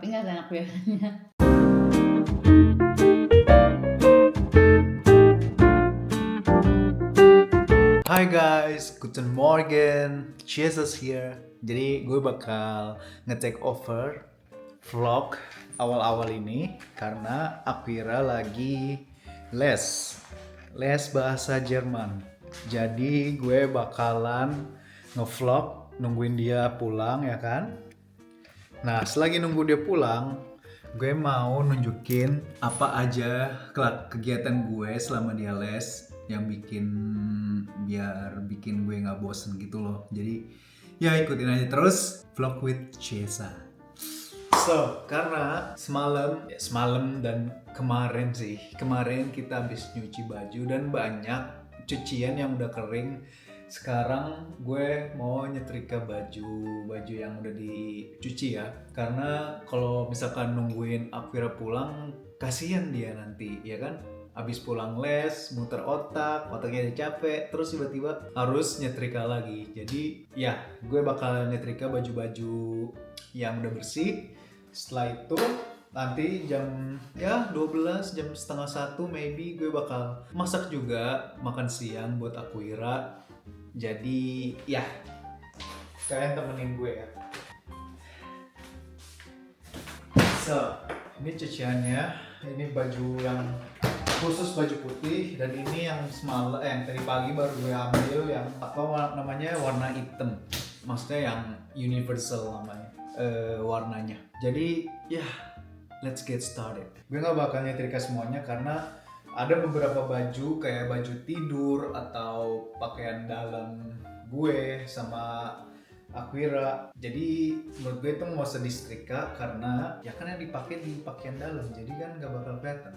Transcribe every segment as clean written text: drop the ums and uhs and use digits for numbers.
tapi nggak ada anak biayanya. Hai guys, guten Morgen, Jesus here. Jadi gue bakal nge-take over vlog awal-awal ini karena Akira lagi les bahasa Jerman. Jadi gue bakalan nge-vlog nungguin dia pulang ya kan. Nah, selagi nunggu dia pulang, gue mau nunjukin apa aja kegiatan gue selama dia les yang bikin gue nggak bosen gitu loh. Jadi ya ikutin aja terus vlog with Cesa. So, karena semalam dan kemarin kita habis nyuci baju dan banyak cucian yang udah kering. Sekarang gue mau nyetrika baju yang udah dicuci ya. Karena kalau misalkan nungguin Akira pulang, kasihan dia nanti, ya kan? Abis pulang les, muter otaknya udah capek, terus tiba-tiba harus nyetrika lagi. Jadi ya, gue bakal nyetrika baju-baju yang udah bersih. Setelah itu nanti jam 12, jam setengah 1 maybe gue bakal masak juga makan siang buat Akira. Jadi ya, kalian temenin gue ya. So, ini cuciannya. Ini baju yang khusus baju putih, dan ini yang tadi pagi baru gue ambil yang namanya warna hitam. Maksudnya yang universal namanya, warnanya. Jadi ya, let's get started. Gue gak bakal nyetrika semuanya karena ada beberapa baju kayak baju tidur atau pakaian dalam gue sama Akira. Jadi menurut gue itu nggak usah disetrika karena ya kan yang dipakai di pakaian dalam, jadi kan gak bakal kelihatan.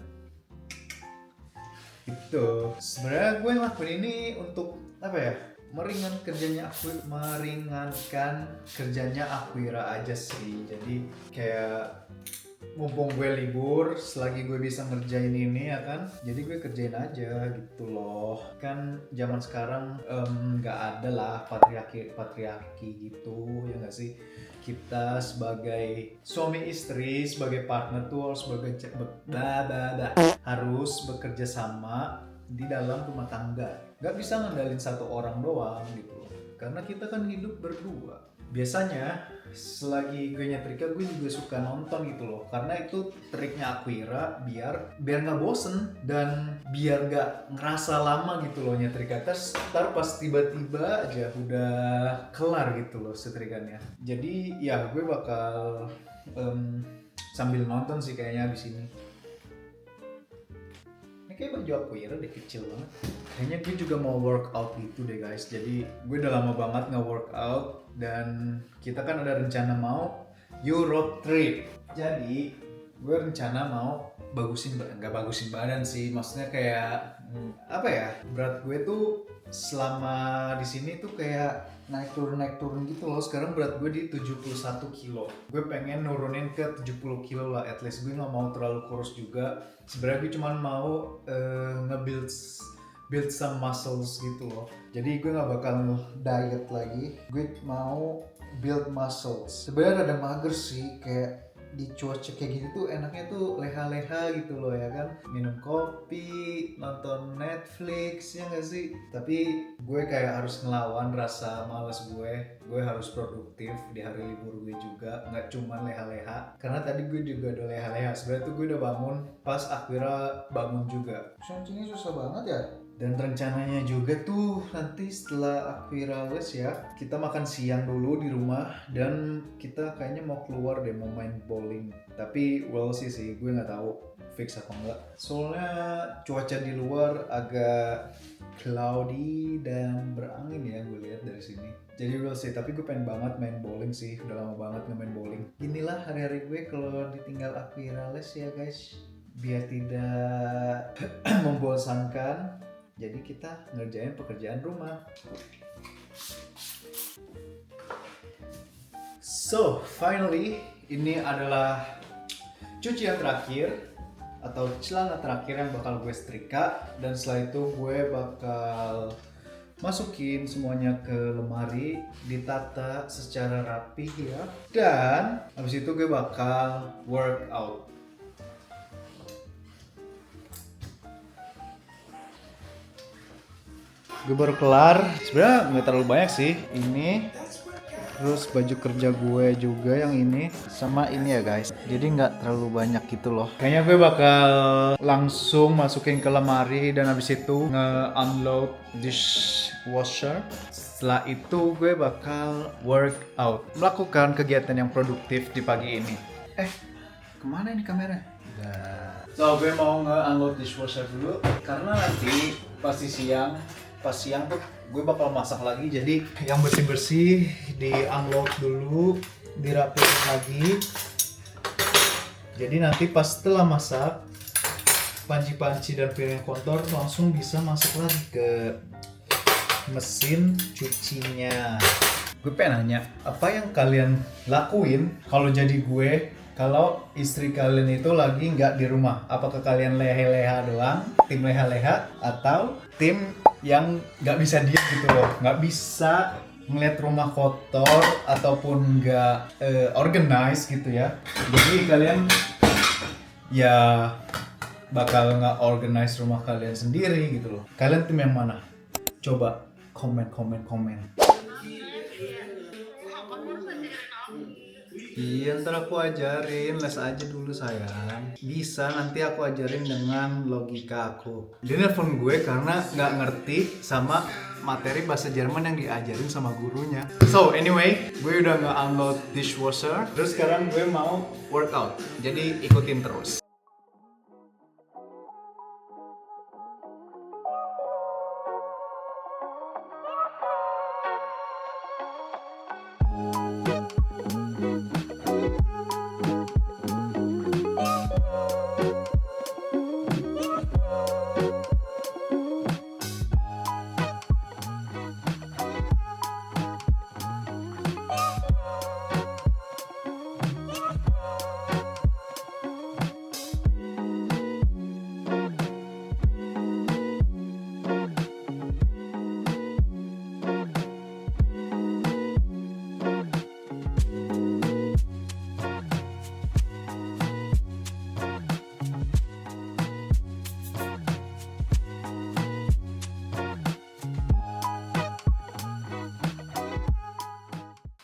Itu sebenarnya gue ngelakuin ini untuk apa ya? Meringankan kerjanya Akira aja sih. Jadi kayak mumpung gue libur, selagi gue bisa ngerjain ini ya kan, jadi gue kerjain aja gitu loh. Kan zaman sekarang nggak ada lah patriarki gitu, ya nggak sih? Kita sebagai suami istri, sebagai partner tuh harus bekerja sama di dalam rumah tangga. Nggak bisa ngandalin satu orang doang gitu loh. Karena kita kan hidup berdua. Biasanya selagi gue nyetrika, gue juga suka nonton gitu loh, karena itu triknya Akira biar nggak bosen dan biar nggak ngerasa lama gitu loh nyetrika. Terus pas tiba-tiba aja udah kelar gitu loh setrikannya. Jadi ya gue bakal sambil nonton sih kayaknya abis ini. Ini kayak baju Akira deh, kecil banget. Kayaknya gue juga mau workout gitu deh guys. Jadi gue udah lama banget nggak workout, dan kita kan ada rencana mau Europe trip. Jadi gue rencana mau nggak bagusin badan sih, maksudnya kayak apa ya, berat gue tuh selama di sini tuh kayak naik turun gitu loh. Sekarang berat gue di 71 kilo. Gue pengen nurunin ke 70 kilo lah at least. Gue nggak mau terlalu kurus juga. Sebenarnya gue cuma mau build some muscles gitu loh. Jadi gue gak bakal diet lagi. Gue mau build muscles. Sebenarnya ada mager sih, kayak di cuaca kayak gini tuh enaknya tuh leha-leha gitu loh ya kan. Minum kopi, nonton Netflix, ya gak sih? Tapi gue kayak harus ngelawan rasa malas gue. Gue harus produktif di hari libur gue juga, nggak cuma leha-leha. Karena tadi gue juga udah leha-leha. Sebenarnya tuh gue udah bangun pas Akira bangun juga. Sancingnya susah banget ya. Dan rencananya juga tuh nanti setelah Akira les ya, kita makan siang dulu di rumah, dan kita kayaknya mau keluar deh, mau main bowling. Tapi we'll see sih, gue nggak tahu fix apa enggak. Soalnya cuaca di luar agak cloudy dan berangin ya, gue lihat dari sini. Jadi we'll see, tapi gue pengen banget main bowling sih, udah lama banget nggak main bowling. Inilah hari-hari gue kalau ditinggal Akira les ya guys, biar tidak membosankan. Jadi kita ngerjain pekerjaan rumah. So, finally, ini adalah cucian terakhir atau celana terakhir yang bakal gue setrika, dan setelah itu gue bakal Masukin semuanya ke lemari, ditata secara rapi ya. Dan habis itu gue bakal workout. Gue baru kelar, sebenarnya nggak terlalu banyak sih ini. Terus baju kerja gue juga yang ini, sama ini ya guys. Jadi nggak terlalu banyak gitu loh. Kayaknya gue bakal langsung masukin ke lemari dan habis itu nge-unload dishwasher. Setelah itu gue bakal workout, melakukan kegiatan yang produktif di pagi ini. Kemana ini kamera? So gue mau nge-unload dishwasher dulu karena nanti pasti siang. Pas siang tuh gue bakal masak lagi, jadi yang bersih-bersih di unload dulu, dirapiin lagi. Jadi nanti pas setelah masak, panci-panci dan piring kotor langsung bisa masuk lagi ke mesin cucinya. Gue pengen nanya, apa yang kalian lakuin kalau jadi gue, kalau istri kalian itu lagi nggak di rumah? Apakah kalian leha-leha doang, tim leha-leha, atau tim yang nggak bisa diam gitu loh, nggak bisa ngeliat rumah kotor ataupun nggak organize gitu ya? Jadi kalian ya bakal nggak organize rumah kalian sendiri gitu loh. Kalian tim yang mana? Coba komen. Iya, ntar aku ajarin, les aja dulu sayang. Bisa, nanti aku ajarin dengan logika aku. Dia nelfon gue karena nggak ngerti sama materi bahasa Jerman yang diajarin sama gurunya. So anyway, gue udah nge-unload dishwasher. Terus sekarang gue mau workout, jadi ikutin terus.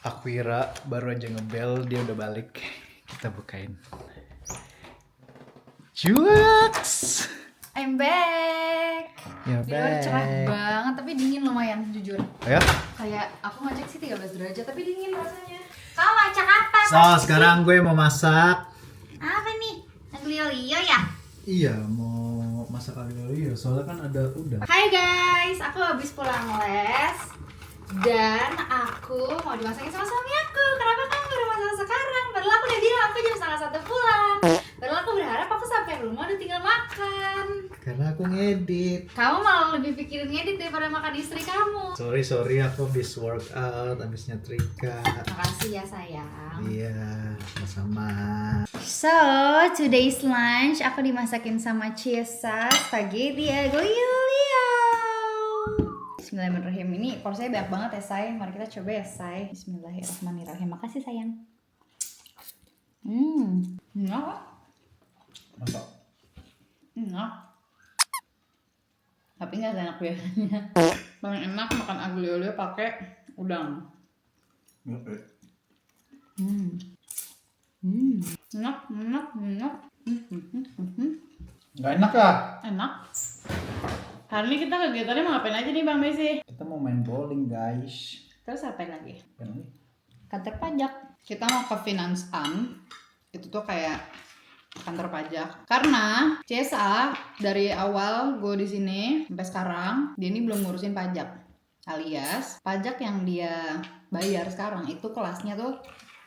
Aquira baru aja ngebel, dia udah balik. Kita bukain. Cuaks! I'm back. Ya Di luar cerah banget, tapi dingin lumayan jujur. Ya? Kayak aku ngecek sih 13 derajat, tapi dingin rasanya. Kau masak apa? So, sekarang gue mau masak. Apa nih? Aglio olio ya? Iya, mau masak aglio olio. Soalnya kan ada udang. Hai guys, aku habis pulang les dan aku mau dimasakin sama suami aku. Kenapa kamu baru masak sekarang? Padahal aku udah bilang aku jam 1:30 pulang. Padahal aku berharap aku sampai rumah udah tinggal makan. Karena aku ngedit. Kamu malah lebih pikirin ngedit daripada makan istri kamu. Sorry, aku habis workout, habis nyetrika. Makasih ya sayang. Iya, sama. So, today's lunch aku dimasakin sama Ciesa spaghetti aglio olio. Bismillahirrahmanirrahim. Ini porsinya banyak banget ya say. Mari kita coba ya say. Bismillahirrahmanirrahim. Makasih sayang. Enak. Mantap. Enak. Tapi nggak enak biasanya. Paling enak makan aglio olio pakai udang. Enak. Gak enak lah. Enak. Hari ini kita kegiatannya mau ngapain aja nih Bang Messi? Kita mau main bowling guys. Terus ngapain lagi? Kan ini? Kantor pajak. Kita mau ke Finance Am. Itu tuh kayak kantor pajak. Karena CSA dari awal gue di sini sampai sekarang dia ini belum ngurusin pajak. Alias pajak yang dia bayar sekarang itu kelasnya tuh.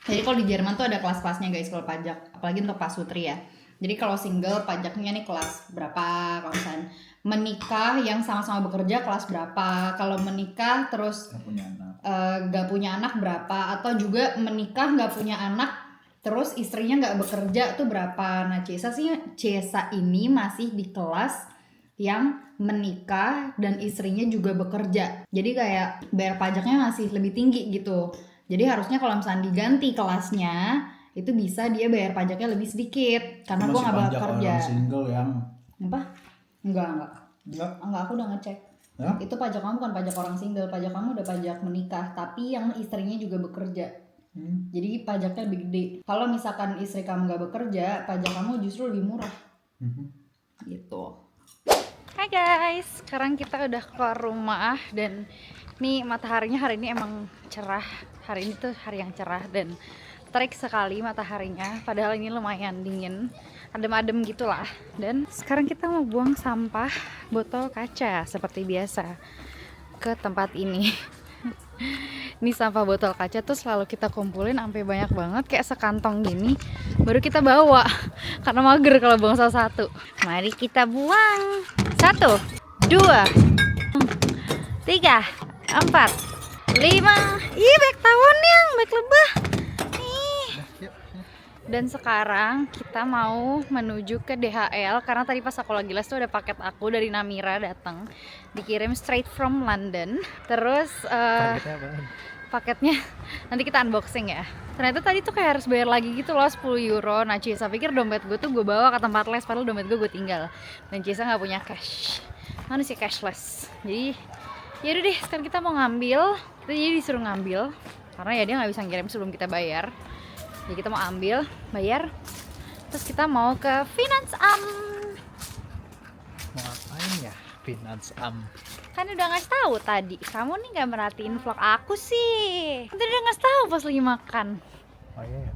Jadi kalau di Jerman tuh ada kelas-kelasnya guys kalau pajak. Apalagi untuk Pak Sutri ya. Jadi kalau single pajaknya nih kelas berapa, kalau misalnya menikah yang sama-sama bekerja kelas berapa, kalau menikah terus gak punya anak berapa, atau juga menikah gak punya anak terus istrinya gak bekerja tuh berapa. Nah Cesa ini masih di kelas yang menikah dan istrinya juga bekerja. Jadi kayak bayar pajaknya masih lebih tinggi gitu. Jadi harusnya kalau misalnya diganti kelasnya, itu bisa dia bayar pajaknya lebih sedikit karena gue nggak bekerja. Orang single yang Apa? Enggak. Aku udah ngecek. Ya? Itu pajak kamu bukan pajak orang single, pajak kamu udah pajak menikah, tapi yang istrinya juga bekerja. Jadi pajaknya lebih gede. Kalau misalkan istri kamu nggak bekerja, pajak kamu justru lebih murah. Gitu. Hai guys, sekarang kita udah keluar rumah dan nih mataharinya hari ini emang cerah. Hari ini tuh hari yang cerah dan terik sekali mataharinya. Padahal ini lumayan dingin, adem-adem gitulah. Dan sekarang kita mau buang sampah botol kaca seperti biasa ke tempat ini. Ini sampah botol kaca tuh selalu kita kumpulin sampai banyak banget kayak sekantong gini, baru kita bawa karena mager kalau buang satu-satu. Mari kita buang. 1, 2, 3, 4, 5. Ih, baik tawon yang baik lebah. Dan sekarang kita mau menuju ke DHL karena tadi pas aku lagi les tuh ada paket aku dari Namira datang, dikirim straight from London. Terus paketnya nanti kita unboxing ya. Ternyata tadi tuh kayak harus bayar lagi gitu loh, 10 euro. Nah Cisa pikir dompet gue tuh gue bawa ke tempat les, padahal dompet gue tinggal. Dan Cisa nggak punya cash, mana sih cashless. Jadi yaudah deh, sekarang kita mau ngambil. Kita jadi disuruh ngambil karena ya dia nggak bisa ngirim sebelum kita bayar. Jadi kita mau ambil, bayar, terus kita mau ke Finance Am. mau ngapain ya Finance Am? Kan udah ngasih tahu tadi. Kamu nih nggak merhatiin vlog aku sih. Tadi udah ngasih tahu pas lagi makan. Oh iya ya.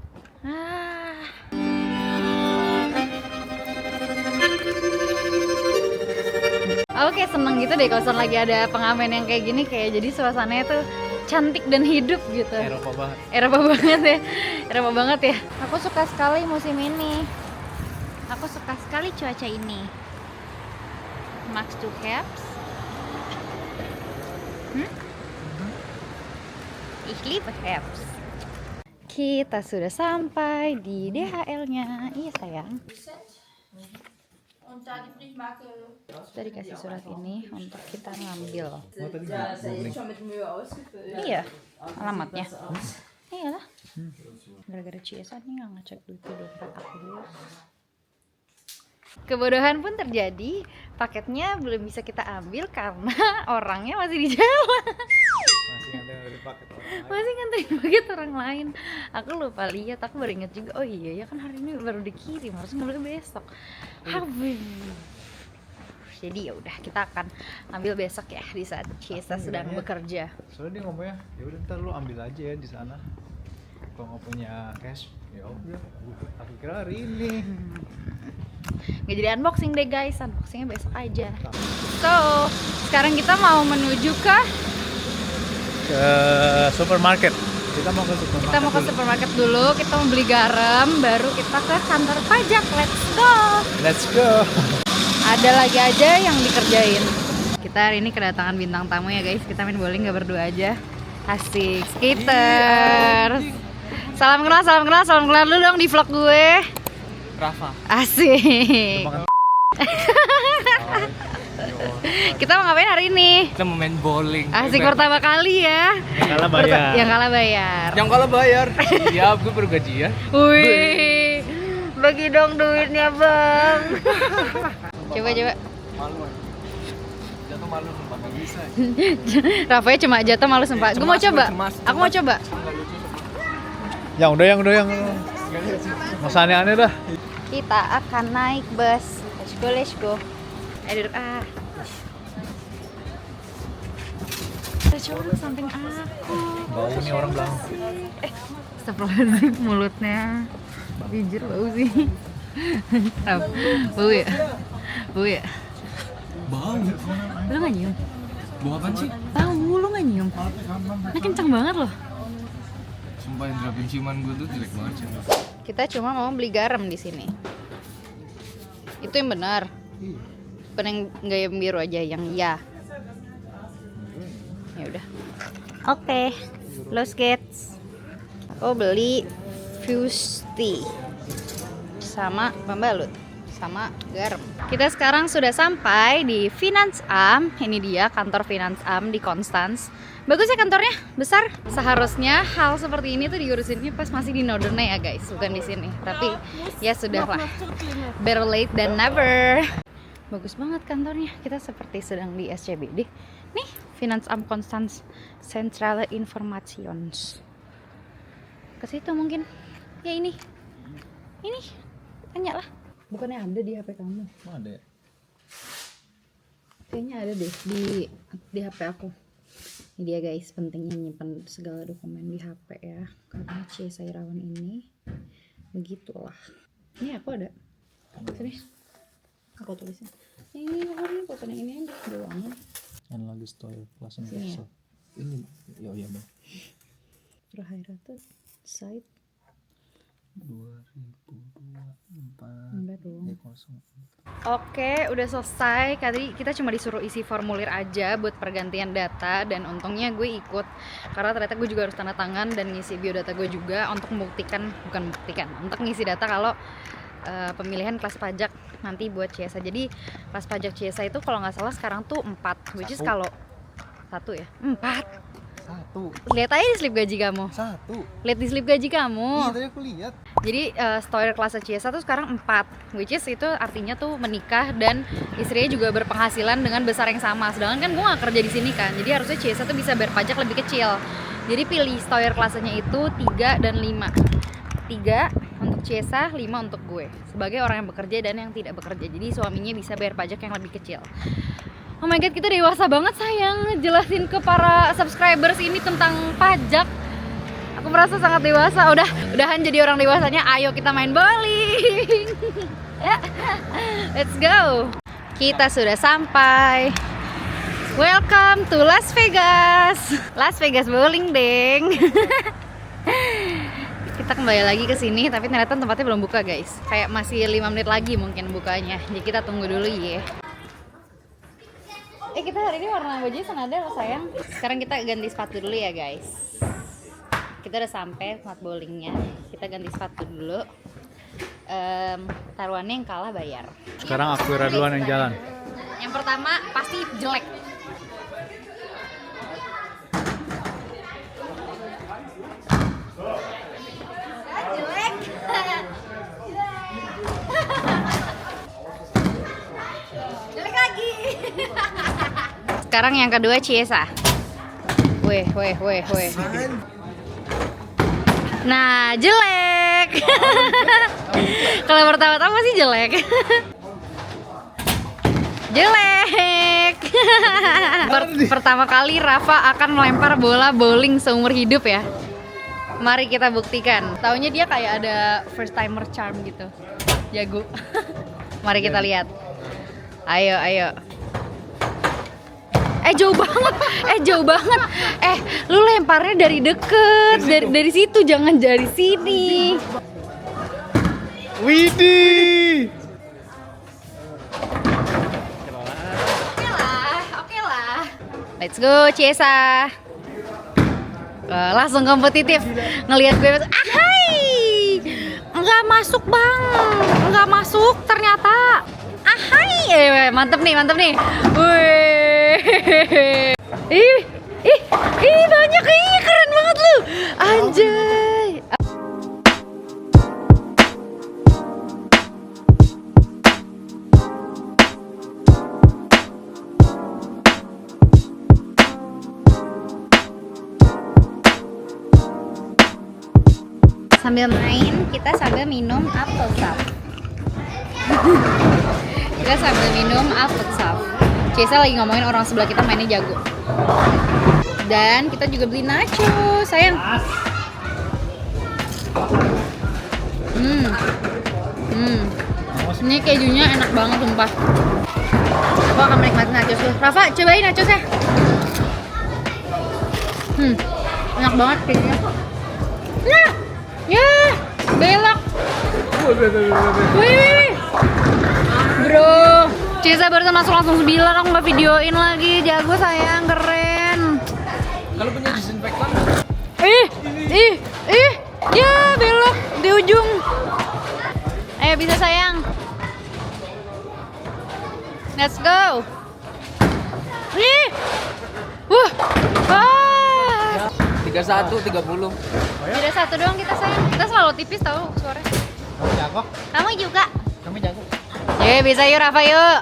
Oke, seneng gitu deh kalau lagi ada pengamen yang kayak gini, kayak jadi suasananya tuh cantik dan hidup gitu. Eropa banget. Eropa banget ya. Eropa banget ya. Aku suka sekali musim ini. Aku suka sekali cuaca ini. Max to Caps. Ich liebe Herbst. Kita sudah sampai di DHL-nya. Iya sayang. Kita dikasih surat ini untuk kita ngambil. Iya, alamatnya. Iyalah. Gara-gara CSA nih nggak ngecek duit dompet aku dulu. Kebodohan pun terjadi. Paketnya belum bisa kita ambil karena orangnya masih di jalan. Masih nganterin paket orang lain. Aku lupa lihat, aku baru inget juga. Oh iya ya kan hari ini baru dikirim, harusnya ngambil besok. Jadi ya udah, kita akan ambil besok ya di saat Cisa sedang bekerja. Soalnya dia ngomongnya, ya udah ntar lu ambil aja ya di sana. Kalau nggak punya cash, ya udah. Aku kira hari ini. Nggak jadi unboxing deh guys, unboxingnya besok aja. So, sekarang kita mau menuju ke supermarket. Kita mau ke supermarket dulu, kita mau beli garam, baru kita ke kantor pajak. Let's go. Ada lagi aja yang dikerjain. Kita hari ini kedatangan bintang tamu ya guys. Kita main bowling gak berdua aja. Asik, skaters. Salam kenal dulu dong di vlog gue. Rafa. Asik. Kita mau ngapain hari ini? Kita mau main bowling. Asik, pertama kali ya. Yang kalah bayar. Iya, gue baru gajian. Wih, bagi dong duitnya bang. Coba. Malu. Jatuh malu sumpah, nggak bisa. Rafanya cuma jatuh malu sempat. Gue mau coba. Aku mau coba. Yang udah. Masa aneh-aneh dah. Kita akan naik bus. Let's go. Duduk Ada cowok samping aku. Bau nih orang bilang. Astagfirullahaladzim, mulutnya jujur bau sih. Bau ya? Bau. Lu gak nyium? Bau apaan sih? Tahu, lu gak nyium? Nah kencang banget loh. Sumpah indra penciuman gue tuh jelek banget sih. Kita cuma mau beli garam di sini. Itu yang benar. Bukan yang nggak yang biru aja, yang ya. Ya udah. Oke. Los Gates. Aku beli Fuse Tea sama pembalut. sama garam. Kita sekarang sudah sampai di Finance Am. Ini dia kantor Finance Am di Konstans. Bagus ya kantornya, besar. Seharusnya hal seperti ini tuh diurusinnya pas masih di Northern ya guys, bukan di sini. Tapi ya sudahlah. Better late than never. Bagus banget kantornya. Kita seperti sedang di SCBD. Nih, Finance Am Konstans Centrale Informations. Ke situ mungkin. Ya ini. Ini. Tanya lah. Bukannya ada di HP kamu? Ada. Kayaknya ada deh di HP aku. Ini dia guys, pentingnya nyimpan segala dokumen di HP ya. Karena C. Sairawan ini begitulah. Ini aku ada. Sini. Aku tulisin. Ini aku fotonya ini aja doang. Lagi story kelas Sini ya? Ini ya bang. Rahayratut site 2024. Oke, udah selesai. Tadi kita cuma disuruh isi formulir aja buat pergantian data dan untungnya gue ikut karena ternyata gue juga harus tanda tangan dan ngisi biodata gue juga untuk untuk ngisi data kalau pemilihan kelas pajak nanti buat CSA. Jadi kelas pajak CSA itu kalau nggak salah sekarang tuh 4, which is kalau 1 ya 4. 1. Lihat aja di slip gaji kamu. 1. Lihat di slip gaji kamu. Iya tadi aku lihat. Jadi storer kelas CSA tuh sekarang 4, which is itu artinya tuh menikah dan istrinya juga berpenghasilan dengan besar yang sama. Sedangkan kan gue gak kerja di sini kan, jadi harusnya CSA tuh bisa bayar pajak lebih kecil. Jadi pilih storer kelasnya itu 3 dan 5. 3 untuk CSA, 5 untuk gue sebagai orang yang bekerja dan yang tidak bekerja. Jadi suaminya bisa bayar pajak yang lebih kecil. Oh my god, kita dewasa banget sayang jelasin ke para subscribers ini tentang pajak. Aku merasa sangat dewasa. Udahan jadi orang dewasanya. Ayo kita main bowling. Let's go. Kita sudah sampai. Welcome to Las Vegas. Las Vegas bowling deng. Kita kembali lagi ke sini, tapi ternyata tempatnya belum buka guys. Kayak masih 5 menit lagi mungkin bukanya. Jadi kita tunggu dulu ya. Kita hari ini warna bajunya senada loh sayang. Sekarang kita ganti sepatu dulu ya guys. Kita udah sampai tempat bowlingnya. Kita ganti sepatu dulu. Taruhannya yang kalah bayar. Sekarang aku duluan yang jalan. Yang pertama pasti jelek. Jelek. Jelek lagi. Sekarang yang kedua Ciesa. Weh. Nah, jelek. Kalau pertama-tama sih jelek. Jelek. Pertama kali Rafa akan melempar bola bowling seumur hidup ya. Mari kita buktikan. Taunya dia kayak ada first timer charm gitu. Jago. Mari kita lihat. Ayo. Jauh banget. Lu lemparnya dari deket, dari situ, jangan dari sini. Widih. Oke lah. Let's go, Ciesa. Langsung kompetitif. Ngelihat gue, ahai. Enggak masuk bang, enggak masuk ternyata. Ahai, mantep nih. Wih. Ih, banyak, keren banget lu. Anjay. Sambil main, kita sambil minum apple sav. Ciesa lagi ngomongin orang sebelah kita mainnya jago. Dan kita juga beli nacho, sayang. Ini kejunya enak banget sumpah. Aku akan menikmati nachos dulu. Rafa, cobain nachosnya. Enak banget kejunya. Nah, ya, belok. Wih, bro. Ciesa baru masuk langsung 9, aku nggak videoin lagi. Jago sayang, keren. Kalau punya disinfektan. Ya belok di ujung. Ayo bisa sayang. Let's go. Ih. Wah. Ah. 31, 30. Beda satu doang kita sayang. Kita selalu tipis tahu suaranya. Kamu jago? Kamu juga. Kamu jago? Bisa yuk Rafa yuk.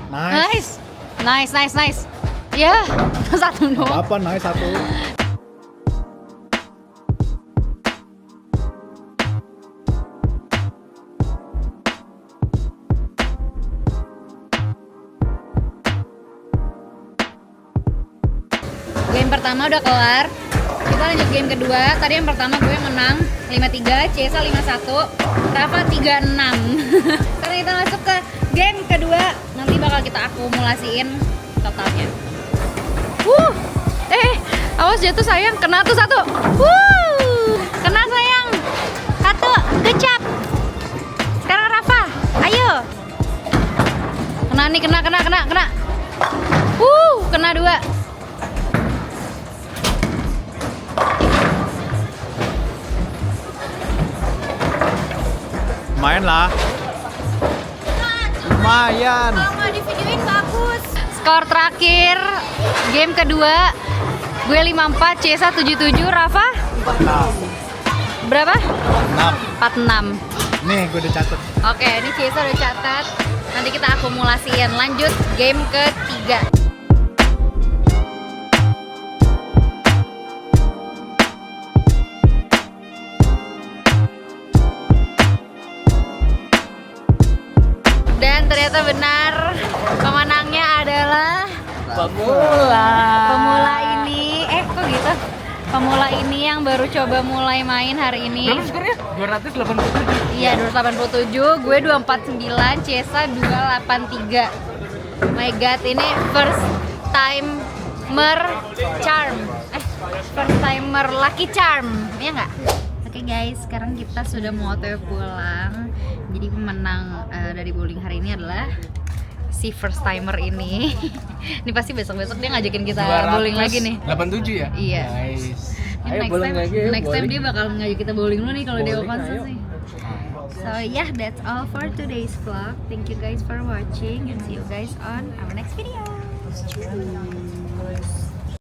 Nice. Nice. Ya, satu doang. Apa nice satu? Game pertama udah kelar. Kita lanjut game kedua. Tadi yang pertama gue menang 5-3, Cesa 5-1, Rafa 3-6. Sekarang kita masuk ke game kedua. Nanti bakal kita akumulasiin totalnya. Awas jatuh sayang. Kena tuh satu. Kena sayang. Satu. Kecap. Sekarang Rafa. Ayo. Kena nih, kena. Kena dua. Main lah. Lumayan. Kalau nggak di videoin bagus. Skor terakhir game kedua gue 54, Cesa 77, Rafa 46. berapa? 46. 46. Nih gue udah catet. Oke, ini Cesa udah catat. Nanti kita akumulasiin. Lanjut game ketiga. Dan ternyata benar, pemenangnya adalah pemula ini. Kok gitu? Pemula ini yang baru coba mulai main hari ini. Berapa skornya? 287. Iya, 287. Gue 249, Cesa 283. My god, ini first timer charm. First timer lucky charm. Iya nggak? Oke guys, sekarang kita sudah mau OTW pulang. Jadi pemenang dari bowling hari ini adalah si first timer ini. Ini pasti besok-besok dia ngajakin kita bowling lagi nih. 87 ya? Iya. Nice. Ini Ayo bowling lagi. next time dia bakal ngajak kita bowling dulu nih kalau dia open sih. So yeah, that's all for today's vlog. Thank you guys for watching and see you guys on our next video.